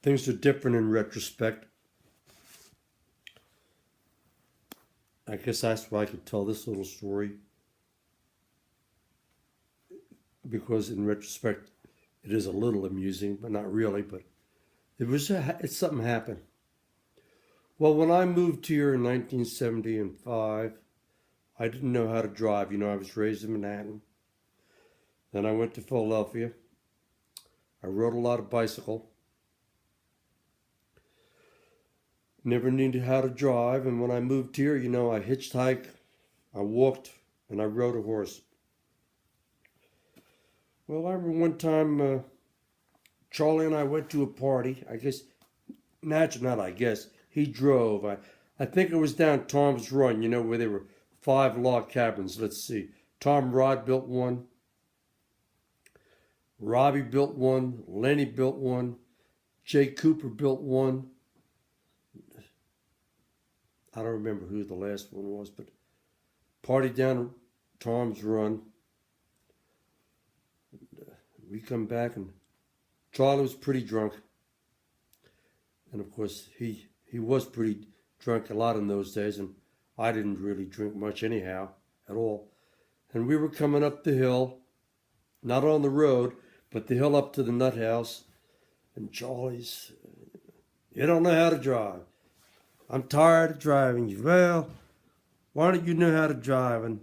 Things are different in retrospect. I guess that's why I could tell this little story, because in retrospect it is a little amusing, but not really. But it's something happened. Well, when I moved here in 1975, I didn't know how to drive. I was raised in Manhattan. Then I went to Philadelphia. I rode a lot of bicycle. Never knew how to drive. And when I moved here, I hitchhiked, I walked, and I rode a horse. Well, I remember one time Charlie and I went to a party. I guess, not I guess, he drove. I think it was down Tom's Run, where there were 5 log cabins. Let's see. Tom Rod built one. Robbie built one. Lenny built one. Jay Cooper built one. I don't remember who the last one was, but party down Tom's Run. We come back and Charlie was pretty drunk. And of course, he was pretty drunk a lot in those days, and I didn't really drink much anyhow, at all. And we were coming up the hill, not on the road, but the hill up to the nut house. And Charlie's, you don't know how to drive. I'm tired of driving. Well, why don't you know how to drive? And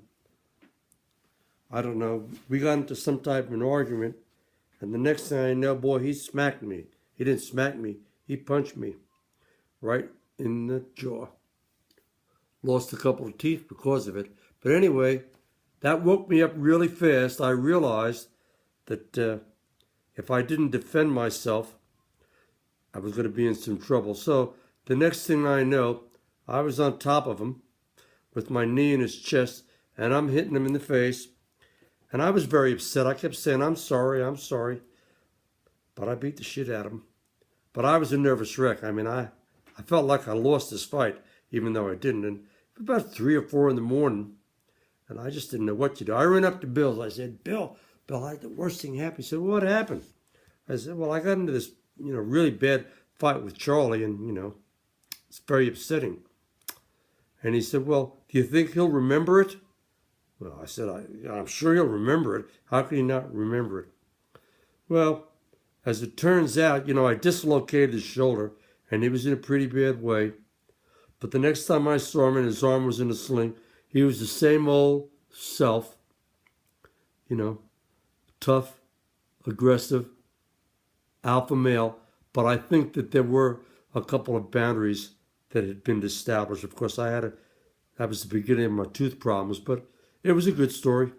I don't know. We got into some type of an argument. And the next thing I know, boy, he smacked me. He didn't smack me. He punched me right in the jaw. Lost a couple of teeth because of it. But anyway, that woke me up really fast. I realized that if I didn't defend myself, I was going to be in some trouble. So the next thing I know, I was on top of him with my knee in his chest, and I'm hitting him in the face. And I was very upset. I kept saying, I'm sorry. But I beat the shit out of him. But I was a nervous wreck. I mean, I felt like I lost this fight, even though I didn't. And about 3 or 4 in the morning, and I just didn't know what to do. I ran up to Bill. I said, Bill, the worst thing happened. He said, well, what happened? I said, well, I got into this, really bad fight with Charlie, and, it's very upsetting. And he said, well, do you think he'll remember it? Well, I said, I'm sure he'll remember it. How can he not remember it? Well, as it turns out, I dislocated his shoulder, and he was in a pretty bad way. But the next time I saw him and his arm was in a sling, he was the same old self, tough, aggressive, alpha male. But I think that there were a couple of boundaries that had been established. Of course, that was the beginning of my tooth problems, but it was a good story.